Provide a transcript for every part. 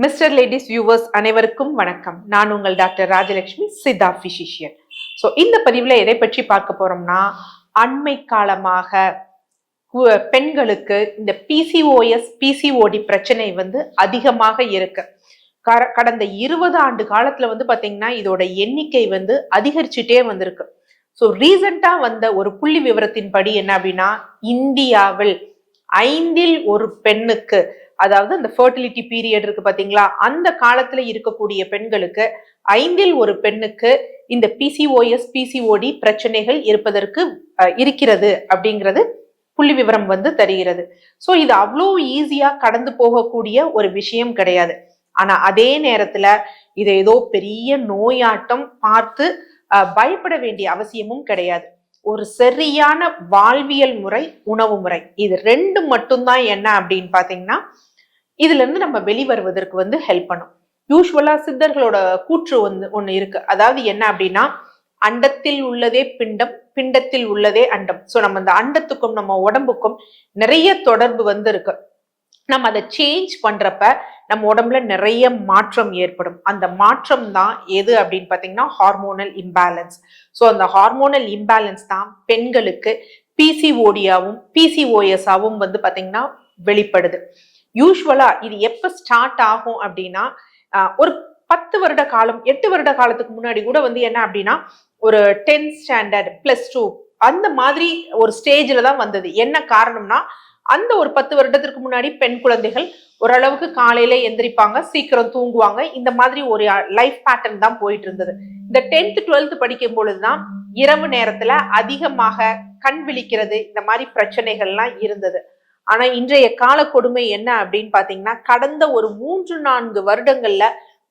Mister ladies viewers அனைவருக்கும் வணக்கம். நான் உங்கள் doctor Rajalakshmi, Siddha physician. So இந்த பதிவில் எதை பற்றி பார்க்க போறோம்னா, அண்மை காலமாக பெண்களுக்கு இந்த பிசிஓஎஸ் பிசிஓடி பிரச்சனை அதிகமாக இருக்கு. கடந்த 20 ஆண்டு காலத்துல பாத்தீங்கன்னா இதோட எண்ணிக்கை அதிகரிச்சுட்டே வந்திருக்கு. ஸோ ரீசண்டா வந்த ஒரு புள்ளி விவரத்தின்படி என்ன அப்படின்னா, இந்தியாவில் 5இல் 1 பெண்ணுக்கு, அதாவது அந்த ஃபர்டிலிட்டி பீரியட் இருக்கு பாத்தீங்களா, அந்த காலத்துல இருக்கக்கூடிய பெண்களுக்கு 5இல் 1 பெண்ணுக்கு இந்த பிசிஓஎஸ் பிசிஓடி பிரச்சனைகள் இருப்பதற்கு இருக்கிறது அப்படிங்கிறது புள்ளி விவரம் தருகிறது. ஸோ இது அவ்வளோ ஈஸியா கடந்து போகக்கூடிய ஒரு விஷயம் கிடையாது. ஆனா அதே நேரத்துல இதை ஏதோ பெரிய நோயாட்டம் பார்த்து பயப்பட வேண்டிய அவசியமும் கிடையாது. ஒரு சரியான வாழ்வியல் முறை, உணவு முறை, இது 2 மட்டும்தான் என்ன அப்படின்னு பாத்தீங்கன்னா இதுல இருந்து நம்ம வெளிவருவதற்கு ஹெல்ப் பண்ணும். யூஸ்வலா சித்தர்களோட கூற்று ஒண்ணு இருக்கு. அதாவது என்ன அப்படின்னா, அண்டத்தில் உள்ளதே பிண்டம், பிண்டத்தில் உள்ளதே அண்டம். சோ நம்ம அந்த அண்டத்துக்கும் நம்ம உடம்புக்கும் நிறைய தொடர்பு இருக்கு. நம்ம அதை சேஞ்ச் பண்றப்ப நம்ம உடம்புல நிறைய மாற்றம் ஏற்படும். அந்த மாற்றம் தான் எது அப்படின்னு பாத்தீங்கன்னா ஹார்மோனல் இம்பேலன்ஸ். ஸோ அந்த ஹார்மோனல் இம்பேலன்ஸ் தான் பெண்களுக்கு பிசிஓடியாவும் பிசிஓஎஸாவும் பாத்தீங்கன்னா வெளிப்படுது. யூஸ்வலா இது எப்ப ஸ்டார்ட் ஆகும் அப்படின்னா, ஒரு 10 வருட காலம், 8 வருட காலத்துக்கு முன்னாடி கூட என்ன அப்படின்னா, ஒரு 10th ஸ்டாண்டர்ட் +2 அந்த மாதிரி ஒரு ஸ்டேஜ்ல தான் வந்தது. என்ன காரணம்னா, அந்த ஒரு 10 வருடத்திற்கு முன்னாடி பெண் குழந்தைகள் ஓரளவுக்கு காலையில எந்திரிப்பாங்க, சீக்கிரம் தூங்குவாங்க. இந்த மாதிரி ஒரு லைஃப் பேட்டர்ன் தான் போயிட்டு இருந்தது. இந்த 10th 12th படிக்கும் பொழுதுதான் இரவு நேரத்துல அதிகமாக கண் விழிக்கிறது, இந்த மாதிரி பிரச்சனைகள்லாம் இருந்தது. ஆனா இன்றைய கால கொடுமை என்ன அப்படின்னு பாத்தீங்கன்னா, கடந்த ஒரு 3-4 வருடங்கள்ல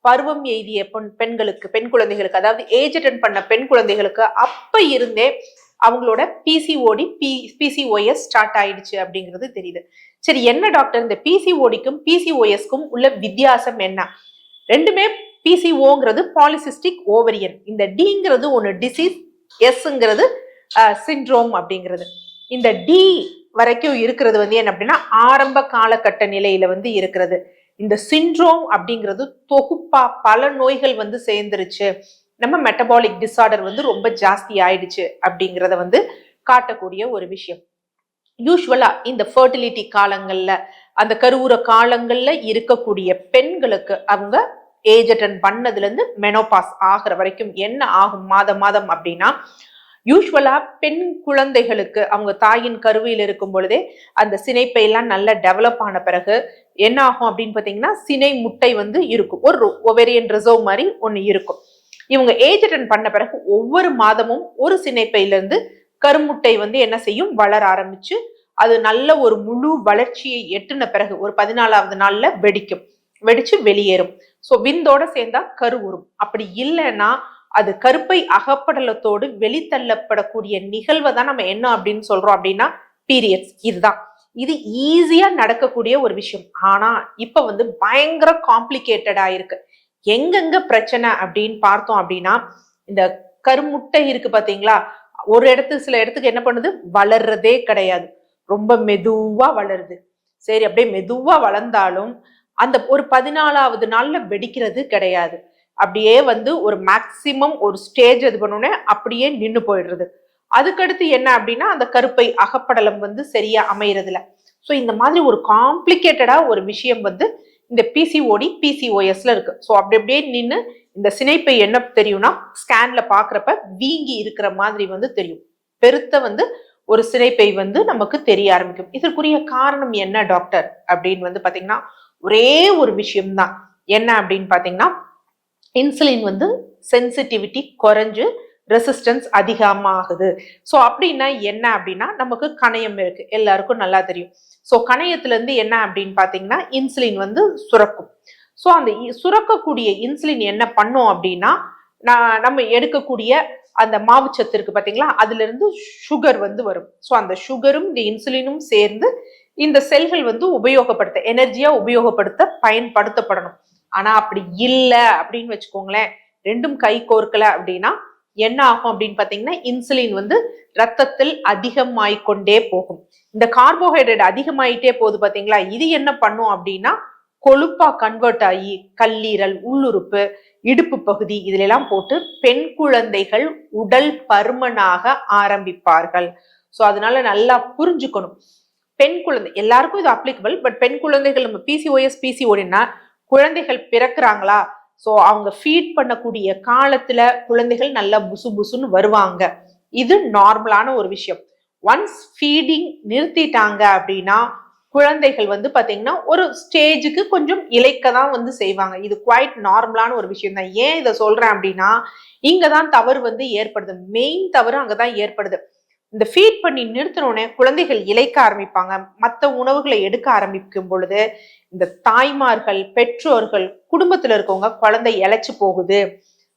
பருவம் எய்திய பெண்களுக்கு, பெண் குழந்தைகளுக்கு, அதாவது ஏஜ் அட்டன் பண்ண பெண் குழந்தைகளுக்கு அப்ப இருந்தே அவங்களோட பிசிஓடி பிசிஓஎஸ் ஸ்டார்ட் ஆயிடுச்சு அப்படிங்கிறது தெரியுது. சரி, என்ன டாக்டர் இந்த பிசிஓடிக்கும் பிசிஓஎஸ்க்கும் உள்ள வித்தியாசம் என்ன? ரெண்டுமே பிசிஓங்கிறது பாலிசிஸ்டிக் ஓவரியன், இந்த டிங்கிறது ஒன்னு டிசீஸ், எஸ்ங்கிறது சிண்ட்ரோம் அப்படிங்கிறது. இந்த டி வரைக்கும் இருக்கிறது என்ன அப்படின்னா ஆரம்ப காலகட்ட நிலையில இருக்கிறது. இந்த சிண்ட்ரோம் அப்படிங்கிறது தொகுப்பா பல நோய்கள் சேர்ந்துருச்சு, நம்ம மெட்டபாலிக் டிசார்டர் ரொம்ப ஜாஸ்தி ஆயிடுச்சு அப்படிங்கிறத காட்டக்கூடிய ஒரு விஷயம். யூஸ்வலா இந்த ஃபர்டிலிட்டி காலங்கள்ல, அந்த கருவுற காலங்கள்ல இருக்கக்கூடிய பெண்களுக்கு அவங்க ஏஜ் அட்டன் பண்ணதுல இருந்து மெனோபாஸ் ஆகிற வரைக்கும் என்ன ஆகும் மாதம் அப்படின்னா, யூஸ்வலா பெண் குழந்தைகளுக்கு அவங்க தாயின் கருவியில் இருக்கும் பொழுதே அந்த சினைப்பை எல்லாம் நல்லா டெவலப் ஆன பிறகு என்ன ஆகும் அப்படின்னு பாத்தீங்கன்னா, சினை முட்டை இருக்கும், ஒரு ஒவேரியன் ரிசர்வ் மாதிரி ஒண்ணு இருக்கும். இவங்க ஏஜ் அட்டன் பண்ண பிறகு ஒவ்வொரு மாதமும் ஒரு சினைப்பையில இருந்து கருமுட்டை என்ன செய்யும், வளர ஆரம்பிச்சு அது நல்ல ஒரு முழு வளர்ச்சியை எட்டுன பிறகு ஒரு 14வது நாள்ல வெடிச்சு வெளியேறும். சோ விந்தோட சேர்ந்தா கரு உறும். அப்படி இல்லைன்னா அது கருப்பை அகப்படலத்தோடு வெளித்தள்ளப்படக்கூடிய நிகழ்வை தான் நம்ம என்ன அப்படின்னு சொல்றோம் அப்படின்னா பீரியட்ஸ். இதுதான், இது ஈஸியா நடக்கக்கூடிய ஒரு விஷயம். ஆனா இப்ப பயங்கர காம்ப்ளிகேட்டடா இருக்கு. எங்கெங்க பிரச்சனை அப்படின்னு பார்த்தோம் அப்படின்னா, இந்த கருமுட்டை இருக்கு பாத்தீங்களா, ஒரு சில இடத்துக்கு என்ன பண்ணுது, வளர்றதே கிடையாது, ரொம்ப மெதுவா வளருது. சரி, அப்படியே மெதுவா வளர்ந்தாலும் அந்த ஒரு 14வது நாள்ல வெடிக்கிறது கிடையாது. அப்படியே ஒரு மேக்சிமம் ஒரு ஸ்டேஜ் இது பண்ணோன்னே அப்படியே நின்று போயிடுறது. அதுக்கடுத்து என்ன அப்படின்னா, அந்த கருப்பை அகப்படலம் சரியா அமையறதுல. ஸோ இந்த மாதிரி ஒரு காம்ப்ளிகேட்டடா ஒரு விஷயம் இந்த பிசிஓடி பிசிஓஎஸ்ல இருக்கு. ஸோ அப்படியே நின்று இந்த சினைப்பை என்ன தெரியும்னா, ஸ்கேன்ல பாக்குறப்ப வீங்கி இருக்கிற மாதிரி தெரியும். பெருத்த ஒரு சினைப்பை நமக்கு தெரிய ஆரம்பிக்கும். இதற்குரிய காரணம் என்ன டாக்டர் அப்படின்னு பாத்தீங்கன்னா, ஒரே ஒரு விஷயம்தான். என்ன அப்படின்னு பாத்தீங்கன்னா, இன்சுலின் சென்சிட்டிவிட்டி குறைஞ்சு ரெசிஸ்டன்ஸ் அதிகமாகுது. ஸோ அப்படின்னா என்ன அப்படின்னா, நமக்கு கணையம் இருக்கு, எல்லாருக்கும் நல்லா தெரியும். ஸோ கணையத்துல இருந்து என்ன அப்படின்னு பாத்தீங்கன்னா இன்சுலின் சுரக்கும். ஸோ அந்த சுரக்கக்கூடிய இன்சுலின் என்ன பண்ணும் அப்படின்னா, நம்ம எடுக்கக்கூடிய அந்த மாவுச்சத்து இருக்கு பாத்தீங்களா, அதுல இருந்து சுகர் வரும். ஸோ அந்த சுகரும் இந்த இன்சுலினும் சேர்ந்து இந்த செல்கள் உபயோகப்படுத்த, எனர்ஜியா உபயோகப்படுத்த பயன்படுத்தப்படணும். ஆனா அப்படி இல்லை அப்படின்னு வச்சுக்கோங்களேன், ரெண்டும் கை கோர்க்கல அப்படின்னா என்ன ஆகும் அப்படின்னு பாத்தீங்கன்னா, இன்சுலின் ரத்தத்தில் அதிகமாயிக்கொண்டே போகும். இந்த கார்போஹைட்ரேட் அதிகமாயிட்டே போகுது பாத்தீங்களா, இது என்ன பண்ணும் அப்படின்னா கொழுப்பா கன்வெர்ட் ஆகி கல்லீரல், உள்ளுறுப்பு, இடுப்பு பகுதி இதுல எல்லாம் போட்டு பெண் குழந்தைகள் உடல் பருமனாக ஆரம்பிப்பார்கள். சோ அதனால நல்லா புரிஞ்சுக்கணும். பெண் குழந்தை எல்லாருக்கும் இது அப்ளிகபிள். பட் பெண் குழந்தைகள் நம்ம பிசிஓஎஸ் பிசிஓடினா குழந்தைகள் பிறக்குறாங்களா, சோ அவங்க ஃபீட் பண்ணக்கூடிய காலத்துல குழந்தைகள் நல்லா புசு புசுன்னு வருவாங்க. இது நார்மலான ஒரு விஷயம். ஒன்ஸ் ஃபீடிங் நிறுத்திட்டாங்க அப்படின்னா குழந்தைகள் வந்து பாத்தீங்கன்னா ஒரு ஸ்டேஜுக்கு கொஞ்சம் இழைக்க தான் வந்து செய்வாங்க. இது குவைட் நார்மலான ஒரு விஷயம் தான். ஏன் இதை சொல்றேன் அப்படின்னா இங்கதான் தவறு வந்து ஏற்படுது. மெயின் தவறு அங்கதான் ஏற்படுது. இந்த ஃபீட் பண்ணி நிறுத்தினோடனே குழந்தைகள் இழைக்க ஆரம்பிப்பாங்க. மற்ற உணவுகளை எடுக்க ஆரம்பிக்கும் பொழுது இந்த தாய்மார்கள், பெற்றோர்கள், குடும்பத்துல இருக்கவங்க குழந்தை இழைச்சு போகுது,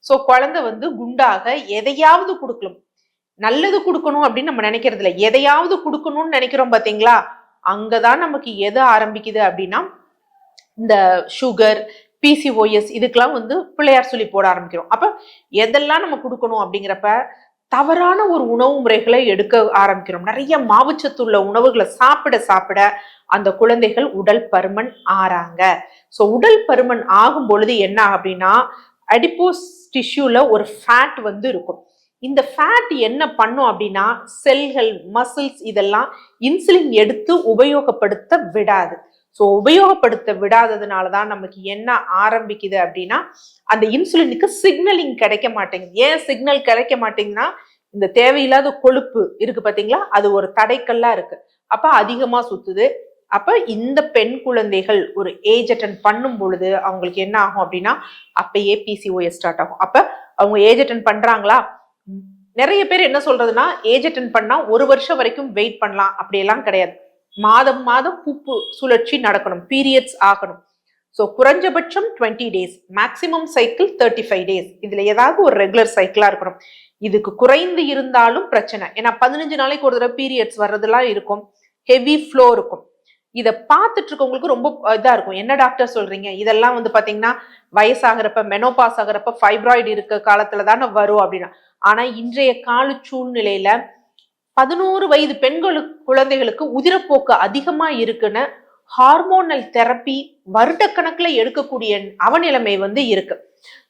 சோ குழந்தை வந்து குண்டாக எதையாவது கொடுக்கணும். நல்லது கொடுக்கணும் அப்படின்னு நம்ம நினைக்கிறது இல்லை, எதையாவது கொடுக்கணும்னு நினைக்கிறோம் பாத்தீங்களா, அங்கதான் நமக்கு எது ஆரம்பிக்குது அப்படின்னா இந்த சுகர், பிசிஓஎஸ் இதுக்கெல்லாம் வந்து பிள்ளையார் சொல்லி போட ஆரம்பிக்கிறோம். அப்ப எதெல்லாம் நம்ம கொடுக்கணும் அப்படிங்கிறப்ப தவறான ஒரு உணவு முறைகளை எடுக்க ஆரம்பிக்கிறோம். நிறைய மாவுச்சத்துள்ள உணவுகளை சாப்பிட சாப்பிட அந்த குழந்தைகள் உடல் பருமன் ஆறாங்க. சோ உடல் பருமன் ஆகும் பொழுது என்ன அப்படின்னா அடிப்போஸ் டிஷ்யூல ஒரு ஃபேட் வந்து இருக்கும். இந்த ஃபேட் என்ன பண்ணும் அப்படின்னா செல்கள், மசில்ஸ் இதெல்லாம் இன்சுலின் எடுத்து உபயோகப்படுத்த விடாது. ஸோ உபயோகப்படுத்த விடாததுனாலதான் நமக்கு என்ன ஆரம்பிக்குது அப்படின்னா அந்த இன்சுலினுக்கு சிக்னலிங் கிடைக்க மாட்டேங்குது. ஏன் சிக்னல் கிடைக்க மாட்டேங்குதுன்னா இந்த தேவையில்லாத கொழுப்பு இருக்கு பாத்தீங்களா, அது ஒரு தடைக்கல்லா இருக்கு. அப்ப அதிகமா சுத்துது. அப்ப இந்த பெண் குழந்தைகள் ஒரு ஏஜ் அட்டன் பண்ணும் பொழுது அவங்களுக்கு என்ன ஆகும் அப்படின்னா அப்பயே பிசிஓஎஸ் ஸ்டார்ட் ஆகும். அப்ப அவங்க ஏஜ் அட்டன் பண்றாங்களா, நிறைய பேர் என்ன சொல்றதுன்னா ஏஜ் அட்டன் பண்ணா 1 வருஷம் வரைக்கும் வெயிட் பண்ணலாம், அப்படியெல்லாம் கிடையாது. மாதம் மாதம் பூப்பு சுழற்சி நடக்கணும், பீரியட்ஸ் ஆகணும். ஸோ குறைஞ்சபட்சம் 20 days, மேக்சிமம் சைக்கிள் 35 days. இதுல ஏதாவது ஒரு ரெகுலர் சைக்கிளா இருக்கணும். இதுக்கு குறைந்து இருந்தாலும் பிரச்சனை. ஏன்னா 15 நாளைக்கு ஒரு தடவை பீரியட்ஸ் வர்றதெல்லாம் இருக்கும், ஹெவி ஃப்ளோ இருக்கும். இதை பார்த்துட்டு இருக்கவங்களுக்கு ரொம்ப இதா இருக்கும், என்ன டாக்டர் சொல்றீங்க, இதெல்லாம் வந்து பாத்தீங்கன்னா வயசாகிறப்ப, மெனோபாஸ் ஆகிறப்ப, ஃபைப்ராய்டு இருக்க காலத்துல தானே வரும் அப்படின்னா. ஆனா இன்றைய கால சூழ்நிலையில 11 வயது பெண்களுக்கு, குழந்தைகளுக்கு உதிரப்போக்கு அதிகமா இருக்குன்னு ஹார்மோனல் தெரப்பி வருடக்கணக்குல எடுக்கக்கூடிய அவநிலைமை வந்து இருக்கு.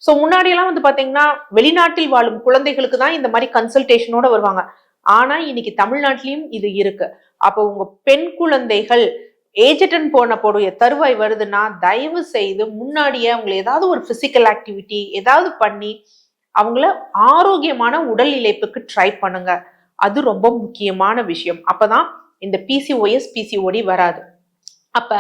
சோ முன்னாடி எல்லாம் வந்து பாத்தீங்கன்னா வெளிநாட்டில் வாழும் குழந்தைகளுக்கு தான் இந்த மாதிரி கன்சல்டேஷனோட வருவாங்க. ஆனா இன்னைக்கு தமிழ்நாட்டிலயும் இது இருக்கு. அப்போ உங்க பெண் குழந்தைகள் ஏஜ் அட்டன் போன தருவாய் வருதுன்னா தயவு செய்து முன்னாடியே அவங்களை ஏதாவது ஒரு பிசிக்கல் ஆக்டிவிட்டி ஏதாவது பண்ணி அவங்கள ஆரோக்கியமான உடல் இழைப்புக்கு ட்ரை பண்ணுங்க. அது ரொம்ப முக்கியமான விஷயம். அப்பதான் இந்த பிசிஓஎஸ் பிசிஓடி வராது. அப்ப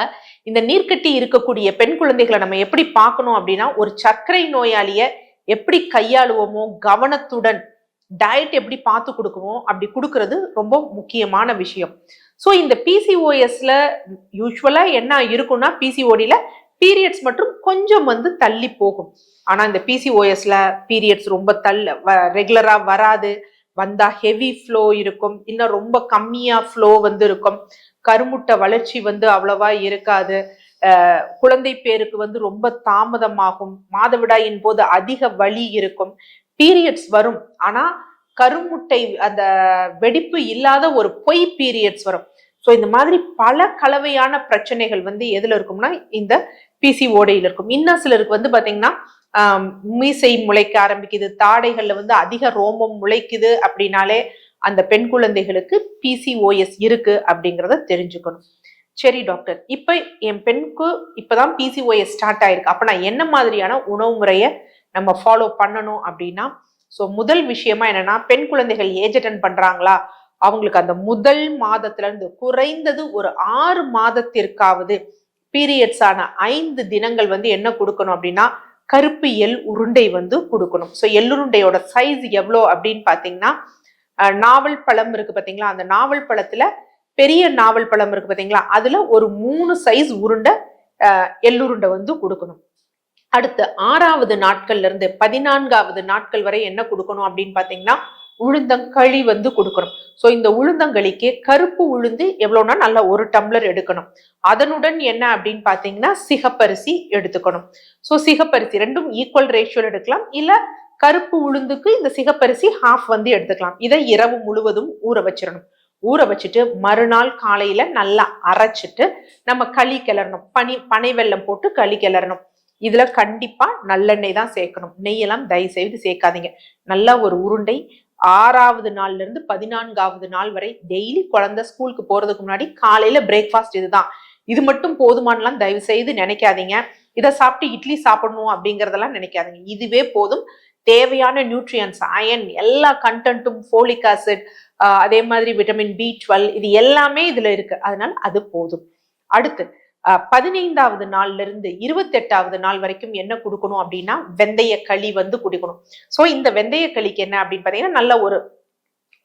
இந்த நீர்க்கட்டி இருக்கக்கூடிய பெண் குழந்தைகளை நம்ம எப்படி பார்க்கணும் அப்படின்னா ஒரு சர்க்கரை நோயாளிய எப்படி கையாளுவோமோ கவனத்துடன் டயட் எப்படி பார்த்து கொடுக்குவோம் அப்படி கொடுக்கறது ரொம்ப முக்கியமான விஷயம். ஸோ இந்த பிசிஓஎஸ்ல யூஸ்வலா என்ன இருக்கும்னா பிசிஓடியில பீரியட்ஸ் மற்றும் கொஞ்சம் வந்து தள்ளி போகும். ஆனா இந்த பிசிஓஎஸ்ல பீரியட்ஸ் ரொம்ப ரெகுலரா வராது, வந்தா ஹெவி ஃப்ளோ இருக்கும், இன்னும் ரொம்ப கம்மியா ஃப்ளோ வந்து இருக்கும், கருமுட்டை வளர்ச்சி வந்து அவ்வளவா இருக்காது, குழந்தை பேருக்கு வந்து ரொம்ப தாமதமாகும், மாதவிடாயின் போது அதிக வலி இருக்கும், பீரியட்ஸ் வரும் ஆனா கருமுட்டை அந்த வெடிப்பு இல்லாத ஒரு பொய் பீரியட்ஸ் வரும். ஸோ இந்த மாதிரி பல கலவையான பிரச்சனைகள் வந்து எதுல இருக்கும்னா இந்த பிசிஓடியில் இருக்கும். இன்னும் சிலருக்கு வந்து பாத்தீங்கன்னா மீசை முளைக்க ஆரம்பிக்குது, தாடைகள்ல வந்து அதிக ரோமம் முளைக்குது அப்படின்னாலே அந்த பெண் குழந்தைகளுக்கு பிசிஓஎஸ் இருக்கு அப்படிங்கிறத தெரிஞ்சுக்கணும். சரி டாக்டர், இப்ப என் பெண்ணுக்கு இப்பதான் பிசிஓஎஸ் ஸ்டார்ட் ஆயிருக்கு, அப்ப நான் என்ன மாதிரியான உணவு முறையை நம்ம ஃபாலோ பண்ணணும் அப்படின்னா ஸோ முதல் விஷயமா என்னன்னா பெண் குழந்தைகள் ஏஜ் அட்டன் பண்றாங்களா அவங்களுக்கு அந்த முதல் மாதத்துல இருந்து குறைந்தது ஒரு 6 மாதத்திற்காவது பீரியட்ஸ் ஆன 5 தினங்கள் வந்து என்ன கொடுக்கணும் அப்படின்னா கருப்பு எள் உருண்டை வந்து கொடுக்கணும். ஸோ எள்ளுருண்டையோட சைஸ் எவ்வளோ அப்படின்னு பாத்தீங்கன்னா நாவல் பழம் இருக்கு பாத்தீங்களா, அந்த நாவல் பழத்துல பெரிய நாவல் பழம் இருக்கு பாத்தீங்களா, அதுல ஒரு 3 சைஸ் உருண்டை எள்ளுருண்டை வந்து கொடுக்கணும். அடுத்து 6வது நாட்கள்ல இருந்து 14வது நாட்கள் வரை என்ன கொடுக்கணும் அப்படின்னு பாத்தீங்கன்னா உளுந்தங்களி வந்து கொடுக்கணும். ஸோ இந்த உளுந்தங்களிக்கு கருப்பு உளுந்து எவ்வளோனா நல்லா 1 டம்ளர் எடுக்கணும். அதனுடன் என்ன அப்படின்னு பாத்தீங்கன்னா சிகப்பரிசி எடுத்துக்கணும். ஸோ சிகப்பரிசி ரெண்டும் ஈக்குவல் ரேஷியோல எடுக்கலாம், இல்ல கருப்பு உளுந்துக்கு இந்த சிகப்பரிசி 1/2 வந்து எடுத்துக்கலாம். இதை இரவு முழுவதும் ஊற வச்சிடணும். ஊற வச்சுட்டு மறுநாள் காலையில நல்லா அரைச்சிட்டு நம்ம களி கிளறணும். பனை வெல்லம் போட்டு களி கிளறணும். இதுல கண்டிப்பா நல்லெண்ணெய் தான் சேர்க்கணும். நெய்யெல்லாம் தயவு செய்து சேர்க்காதீங்க. நல்லா ஒரு உருண்டை 6வது நாள்ல இருந்து 14வது நாள் வரை டெய்லி குழந்தை ஸ்கூலுக்கு போறதுக்கு முன்னாடி காலையில பிரேக்ஃபாஸ்ட் இதுதான். இது மட்டும் போதுமானலாம் தயவு செய்து நினைக்காதீங்க. இதை சாப்பிட்டு இட்லி சாப்பிடணும் அப்படிங்கறதெல்லாம் நினைக்காதீங்க. இதுவே போதும். தேவையான நியூட்ரியன்ஸ், அயன், எல்லா கண்டென்ட்டும், ஃபோலிக் ஆசிட், அதே மாதிரி விட்டமின் B12 இது எல்லாமே இதுல இருக்கு. அதனால அது போதும். அடுத்து 15வது நாள்ல இருந்து 28வது நாள் வரைக்கும் என்ன கொடுக்கணும் அப்படின்னா வெந்தய களி வந்து குடிக்கணும். சோ இந்த வெந்தய களிக்கு என்ன அப்படின்னு பாத்தீங்கன்னா நல்ல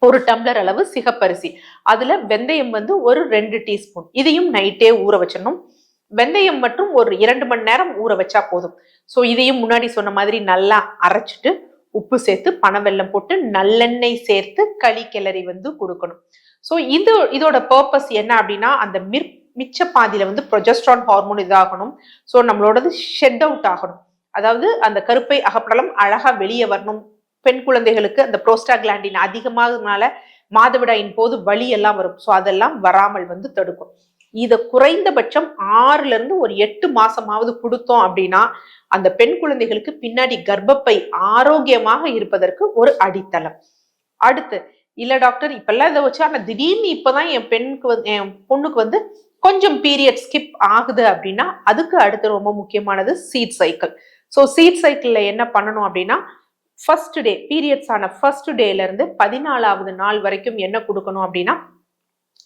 ஒரு டம்ளர் அளவு சிகப்பரிசி, அதுல வெந்தயம் வந்து ஒரு 2 டீஸ்பூன், இதையும் நைட்டே ஊற வச்சிடணும். வெந்தயம் மற்றும் ஒரு 2 மணி நேரம் ஊற வச்சா போதும். சோ இதையும் முன்னாடி சொன்ன மாதிரி நல்லா அரைச்சிட்டு உப்பு சேர்த்து பனவெல்லம் போட்டு நல்லெண்ணெய் சேர்த்து களி கிளறி வந்து கொடுக்கணும். சோ இதோட பர்பஸ் என்ன அப்படின்னா அந்த மிச்ச பாதியில வந்து ப்ரொஜெஸ்ட்ரான் ஹார்மோன் இதாகணும். சோ நம்மளோடது ஷெட் அவுட் ஆகணும். அதாவது அந்த கருப்பை அகப்படலம் அழகா வெளியே வரணும். பெண் குழந்தைகளுக்கு அந்த புரோஸ்டாகிளாண்டின் அதிகமாகனால மாதவிடாயின் போது வலி எல்லாம் வரும். சோ அதெல்லாம் வராமல் வந்து தடுக்கும். இத குறைந்தபட்சம் 6ல இருந்து ஒரு 8 மாசமாவது கொடுத்தோம் அப்படின்னா அந்த பெண் குழந்தைகளுக்கு பின்னாடி கர்ப்பப்பை ஆரோக்கியமாக இருப்பதற்கு ஒரு அடித்தளம். அடுத்து இல்ல டாக்டர் இப்பெல்லாம் இதை வச்சா நான் திடீர்னு இப்பதான் என் பொண்ணுக்கு வந்து கொஞ்சம் பீரியட் ஸ்கிப் ஆகுது அப்படின்னா அதுக்கு அடுத்து ரொம்ப முக்கியமானது சீட் சைக்கிள். ஸோ சீட் சைக்கிள்ல என்ன பண்ணணும் அப்படின்னா ஃபர்ஸ்ட் டே பீரியட்ஸ் ஆன ஃபர்ஸ்ட் டேல இருந்து 14வது நாள் வரைக்கும் என்ன கொடுக்கணும் அப்படின்னா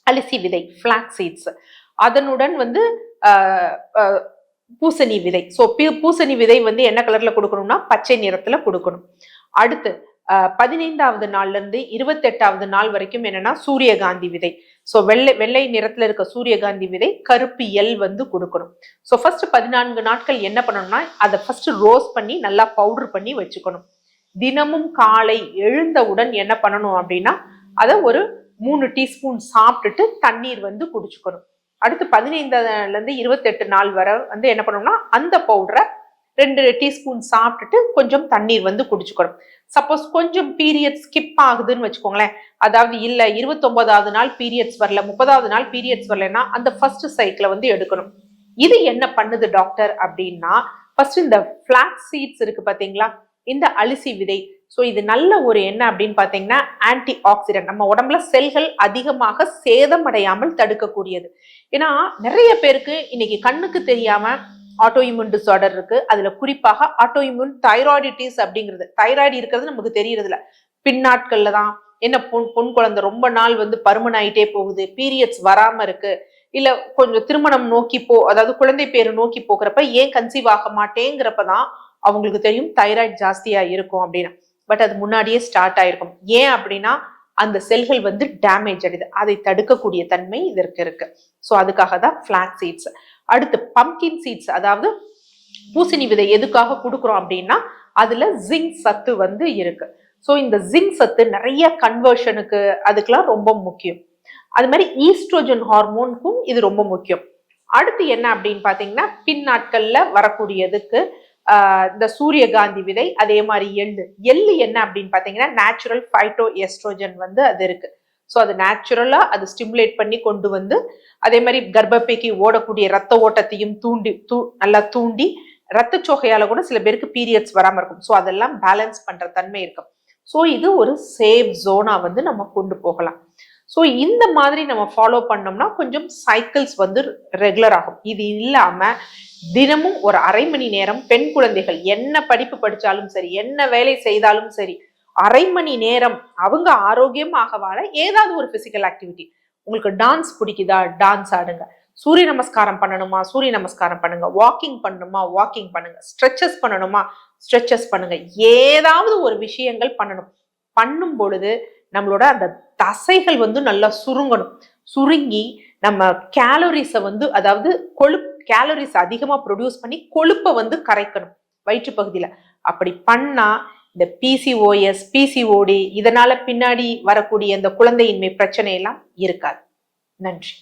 அரிசி விதை, ஃபிளாக்ஸ் சீட்ஸ், அதனுடன் வந்து பூசணி விதை. ஸோ பூசணி விதை வந்து என்ன கலர்ல கொடுக்கணும்னா பச்சை நிறத்துல கொடுக்கணும். அடுத்து 15வது நாள்ல இருந்து 28வது நாள் வரைக்கும் என்னன்னா சூரியகாந்தி விதை. ஸோ வெள்ளை நிறத்துல இருக்க சூரியகாந்தி விதை, கருப்பு எல் வந்து கொடுக்கணும். ஸோ ஃபர்ஸ்ட் 14 நாட்கள் என்ன பண்ணணும்னா அதை ஃபர்ஸ்ட் ரோஸ்ட் பண்ணி நல்லா பவுடர் பண்ணி வச்சுக்கணும். தினமும் காலை எழுந்தவுடன் என்ன பண்ணணும் அப்படின்னா அதை ஒரு 3 டீஸ்பூன் சாப்பிட்டுட்டு தண்ணீர் வந்து குடிச்சுக்கணும். அடுத்து 15ல இருந்து 28 நாள் வரை வந்து என்ன பண்ணணும்னா அந்த பவுடரை 2 டீஸ்பூன் சாப்பிட்டுட்டு கொஞ்சம் தண்ணீர் வந்து குடிச்சுக்கணும். சப்போஸ் கொஞ்சம் பீரியட் ஸ்கிப் ஆகுதுன்னு வச்சுக்கோங்களேன், அதாவது இல்ல 29வது நாள் பீரியட்ஸ் வரல, 30வது நாள் பீரியட்ஸ் வரலன்னா அந்த ஃபர்ஸ்ட் சைக்கிளை வந்து எடுக்கணும். இது என்ன பண்ணுது டாக்டர் அப்படின்னா ஃபர்ஸ்ட் இந்த ஃபிளாக்ஸ் சீட்ஸ் இருக்கு பாத்தீங்களா, இந்த அரிசி விதை. ஸோ இது நல்ல ஒரு என்ன அப்படின்னு பாத்தீங்கன்னா ஆன்டி ஆக்சிடென்ட், நம்ம உடம்புல செல்கள் அதிகமாக சேதமடையாமல் தடுக்கக்கூடியது. ஏன்னா நிறைய பேருக்கு இன்னைக்கு கண்ணுக்கு தெரியாம ஆட்டோ இம்யூன் டிசார்டர் இருக்கு. அதுல குறிப்பாக ஆட்டோ இம்யூன் தைராய்டிட்டிஸ் அப்படிங்கிறது, தைராய்டு இருக்கிறது நமக்கு தெரியறது இல்ல. பின்னாட்கள்ல தான் என்ன பொன் குழந்தை ரொம்ப நாள் வந்து பருமன் ஆயிட்டே போகுது, பீரியட்ஸ் வராம இருக்கு, இல்ல கொஞ்சம் திருமணம் நோக்கி அதாவது குழந்தை பேரு நோக்கி போகிறப்ப ஏன் கன்சீவ் ஆக மாட்டேங்கிறப்பதான் அவங்களுக்கு தெரியும் தைராய்டு ஜாஸ்தியா இருக்கும் அப்படின்னு. பட் அது முன்னாடியே ஸ்டார்ட் ஆயிருக்கும். ஏன் அப்படின்னா அந்த செல்கள் வந்து டேமேஜ் ஆயிடுது. அதை தடுக்கக்கூடிய தன்மை இதற்கு இருக்கு. ஸோ அதுக்காக தான் ஃபிளாக்ஸ் சீட்ஸ். அடுத்து பம்கின் சீட்ஸ், அதாவது பூசணி விதை எதுக்காக கொடுக்குறோம் அப்படின்னா அதுல ஜிங்க் சத்து வந்து இருக்கு. ஸோ இந்த ஜிங்க் சத்து நிறைய கன்வர்ஷனுக்கு அதுக்கெல்லாம் ரொம்ப முக்கியம். அது மாதிரி ஈஸ்ட்ரோஜன் ஹார்மோனுக்கும் இது ரொம்ப முக்கியம். அடுத்து என்ன அப்படின்னு பாத்தீங்கன்னா பின் நாட்கள்ல வரக்கூடியதுக்கு இந்த சூரியகாந்தி விதை, அதே மாதிரி எள்ளு என்ன அப்படின்னு பாத்தீங்கன்னா நேச்சுரல் ஃபைட்டோ எஸ்ட்ரோஜன் வந்து அது இருக்கு. ஸோ அது நேச்சுரலா அது ஸ்டிமுலேட் பண்ணி கொண்டு வந்து அதே மாதிரி கர்ப்பப்பைக்கு ஓடக்கூடிய ரத்த ஓட்டத்தையும் நல்லா தூண்டி ரத்த சோகையால கூட சில பேருக்கு பீரியட்ஸ் வராம இருக்கும். ஸோ அதெல்லாம் பேலன்ஸ் பண்ற தன்மை இருக்கும். ஸோ இது ஒரு சேஃப் ஜோனா வந்து நம்ம கொண்டு போகலாம். ஸோ இந்த மாதிரி நம்ம ஃபாலோ பண்ணோம்னா கொஞ்சம் சைக்கிள்ஸ் வந்து ரெகுலர் ஆகும். இது இல்லாம தினமும் ஒரு அரை மணி நேரம் பெண் குழந்தைகள் என்ன படிப்பு படிச்சாலும் சரி, என்ன வேலை செய்தாலும் சரி, அரை மணி நேரம் அவங்க ஆரோக்கியமாக வாழ ஏதாவது ஒரு பிசிக்கல் ஆக்டிவிட்டி. உங்களுக்கு டான்ஸ் பிடிக்குதா, டான்ஸ் ஆடுங்க. சூரிய நமஸ்காரம் பண்ணணுமா, சூரிய நமஸ்காரம் பண்ணுங்க. வாக்கிங் பண்ணணுமா, வாக்கிங் பண்ணுங்க. ஸ்ட்ரெச்சஸ் பண்ணணுமா, ஸ்ட்ரெச்சஸ் பண்ணுங்க. ஏதாவது ஒரு விஷயங்கள் பண்ணணும். பண்ணும் பொழுது நம்மளோட அந்த தசைகள் வந்து நல்லா சுருங்கணும். சுருங்கி நம்ம கேலரிஸை வந்து அதாவது கேலரிஸ் அதிகமா ப்ரொடியூஸ் பண்ணி கொழுப்பை வந்து கரைக்கணும் வயிற்று பகுதியில. அப்படி பண்ணா இந்த PCOS, PCOD இதனால பின்னாடி வரக்கூடிய இந்த குழந்தையின்மை பிரச்சனை எல்லாம் இருக்காது. நன்றி.